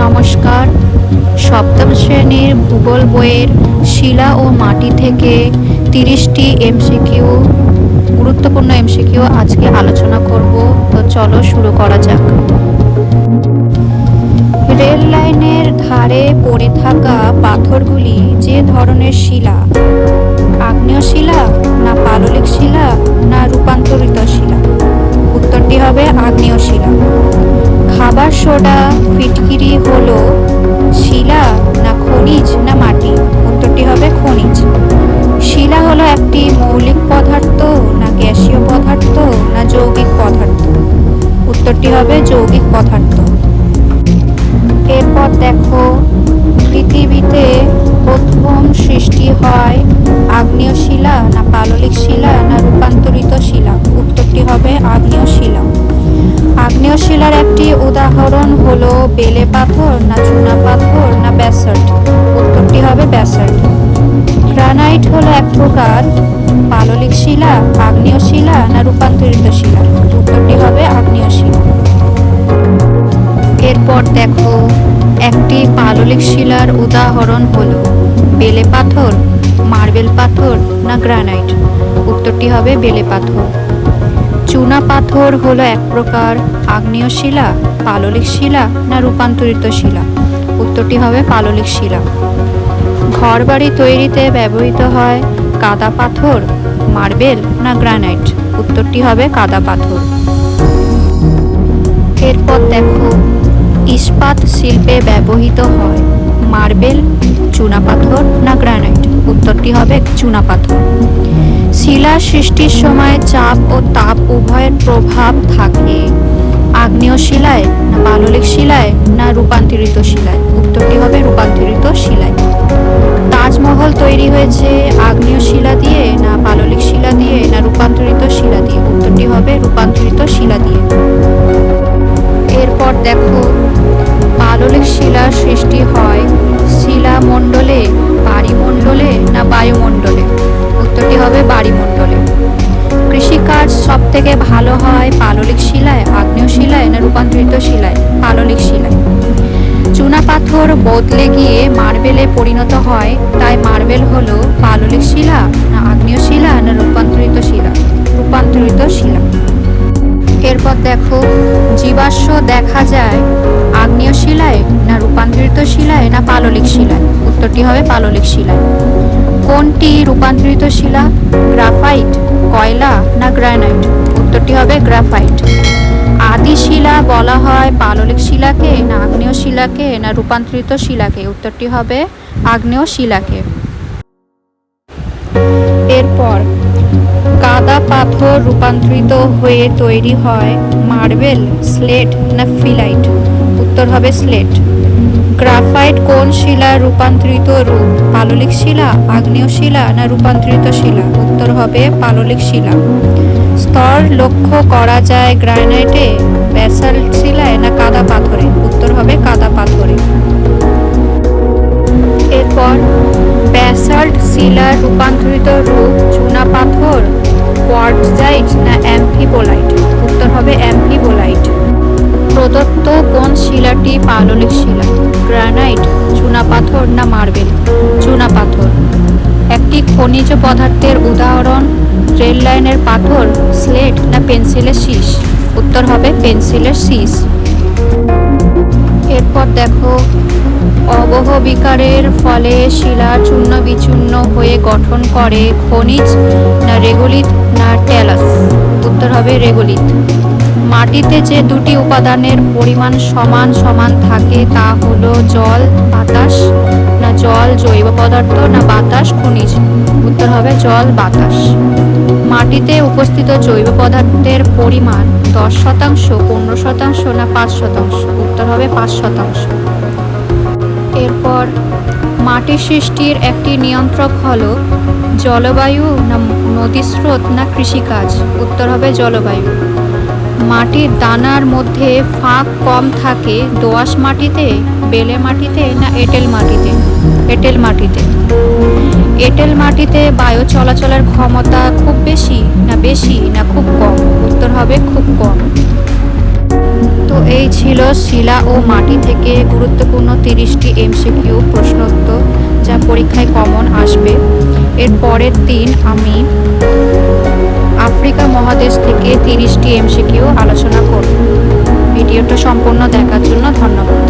নমস্কার। সপ্তম শ্রেণীর ভূগোল বইয়ের শিলা ও মাটি থেকে 30টি এমসিকিউ, গুরুত্বপূর্ণ এমসিকিউ আজকে আলোচনা করব। তো চলো শুরু করা যাক। রেল লাইনের ধারে পড়ে থাকা পাথরগুলি যে ধরনের শিলা? আগ্নেয় শিলা, না পাললিক শিলা, না রূপান্তরিত শিলা? উত্তরটি হবে আগ্নেয় শিলা। খাবার সোডা ফিটকিরি হলো শিলা, না খনিজ, না মাটি? উত্তরটি হবে খনিজ। শিলা হলো একটি মৌলিক পদার্থ, না গ্যাসীয় পদার্থ, না যৌগিক পদার্থ? উত্তরটি হবে যৌগিক পদার্থ। এরপর দেখো, পৃথিবীতে প্রথম সৃষ্টি হয় আগ্নেয় শিলা, না পাললিক শিলা, না রূপান্তরিত শিলা? উত্তরটি হবে আগ্নেয় শিলা। আগ্নেয় শিলার একটি উদাহরণ হলো বেলে পাথর, না চুনা পাথর, না ব্যাসল্ট? উত্তরটি হবে ব্যাসল্ট। গ্রানাইট হলো এক প্রকার পাললিক শিলা, আগ্নেয় শিলা, না রূপান্তরিত শিলা? উত্তরটি হবে আগ্নেয় শিলা। এরপর দেখো, একটি পাললিক শিলার উদাহরণ হলো বেলে পাথর, মার্বেল পাথর, না গ্রানাইট? উত্তরটি হবে বেলে পাথর। চুনা পাথর হলো এক প্রকার আগ্নেয় শিলা, পাললিক শিলা, না রূপান্তরিত শিলা? উত্তরটি হবে পাললিক শিলা। ঘরবাড়ি তৈরিতে ব্যবহৃত হয় কাদা পাথর, মার্বেল, না গ্রানাইট? উত্তরটি হবে কাদা পাথর। এরপর দেখো, ইস্পাত শিল্পে ব্যবহৃত হয় মার্বেল, চুনা পাথর, না গ্রানাইট? উত্তরটি হবে চুনা পাথর। শিলা সৃষ্টির সময় চাপ ও তাপ উভয়ের প্রভাব থাকে আগ্নেয় শিলায়, না পাললিক শিলায়, না রূপান্তরিত শিলায়? উত্তরটি হবে রূপান্তরিত শিলায়। তাজমহল তৈরি হয়েছে আগ্নেয় শিলা দিয়ে, না পাললিক শিলা দিয়ে, না রূপান্তরিত শিলা দিয়ে? উত্তরটি হবে রূপান্তরিত শিলা দিয়ে। এরপর দেখো, পাললিক শিলা সৃষ্টি হয় শিলামণ্ডলে, বায়ুমণ্ডলে, না বায়ুমণ্ডলে? উত্তরটি হবে বায়ুমণ্ডলে। কৃষিকাজ সব থেকে ভালো হয় পাললিক শিলায়, আগ্নেয় শিলায়, না রূপান্তরিত শিলায়? পাললিক শিলায়। চুনা পাথর বদলে গিয়ে মার্বেলে পরিণত হয়, তাই মার্বেল হলো পাললিক শিলা, না আগ্নেয় শিলা, না রূপান্তরিত শিলা? রূপান্তরিত শিলা। এরপর দেখো, জীবাশ্ম দেখা যায় আগ্নেয় শিলায়, না রূপান্তরিত শিলায়, না পাললিক শিলায়? উত্তরটি হবে পাললিক শিলায়। কোনটি রূপান্তরিত শিলা? গ্রাফাইট, কয়লা, না গ্রানাইট? উত্তরটি হবে গ্রাফাইট। আদি শিলা বলা হয় পাললিক শিলাকে, না আগ্নেয় শিলাকে, না রূপান্তরিত শিলাকে? উত্তরটি হবে আগ্নেয় শিলাকে। এরপর কাদা পাথর রূপান্তরিত হয়ে তৈরি হয় মার্বেল, স্লেট, না ফিলাইট? উত্তর হবে স্লেট। গ্রাফাইট কোন শিলার রূপান্তরিত রূপ? পাললিক শিলা, আগ্নেয় শিলা, না রূপান্তরিত শিলা? উত্তর হবে পাললিক শিলা। স্তর লক্ষ্য করা যায় গ্রানাইটে, ব্যাসাল্ট শিলায়, না কাদা পাথরে? উত্তর হবে কাদা পাথরে। এরপর ব্যাসাল্ট শিলার রূপান্তরিত রূপ চুনা পাথর, কোয়ার্টজাইট, না অ্যাম্ফিবোলাইট? উত্তর হবে অ্যাম্ফিবোলাইট। প্রদত্ত কোন শিলাটি পাললিক শিলা? গ্রানাইট, চুনা পাথর, না মার্বেল? চুনা পাথর। একটি খনিজ পদার্থের উদাহরণ রেল লাইনের পাথর, স্লেট, না পেন্সিলের শীষ? উত্তর হবে পেন্সিলের শীষ। এরপর দেখো, অবহ বিকারের ফলে শিলা চূর্ণ বিচূর্ণ হয়ে গঠন করে খনিজ, না রেগুলিত, না ট্যালাস? উত্তর হবে রেগুলিত। মাটিতে যে দুটি উপাদানের পরিমাণ সমান সমান থাকে তা হলো জল, বাতাস, না জল জৈব পদার্থ, না বাতাস খনিজ? উত্তর হবে জল, বাতাস। মাটিতে উপস্থিত জৈব পদার্থের পরিমাণ 10%, 15%, না 5%? উত্তর হবে 5%। এরপর মাটি সৃষ্টির একটি নিয়ন্ত্রক হলো জলবায়ু, না নদীস্রোত, না কৃষিকাজ? উত্তর হবে জলবায়ু। মাটির দানার মধ্যে ফাঁক কম থাকে দোআঁশ মাটিতে, বেলে মাটিতে, না এঁটেল মাটিতে? এঁটেল মাটিতে। এঁটেল মাটিতে বায়ু চলাচলের ক্ষমতা খুব বেশি, না খুব কম? উত্তর হবে খুব কম। তো এই ছিল শিলা ও মাটি থেকে গুরুত্বপূর্ণ 30টি এমসিকিউ প্রশ্নোত্তর, যা পরীক্ষায় কমন আসবে। এর পরের দিন আমি আফ্রিকা মহাদেশ থেকে 30টি এমসিকিউ আলোচনা করব। ভিডিওটা সম্পূর্ণ দেখার জন্য ধন্যবাদ।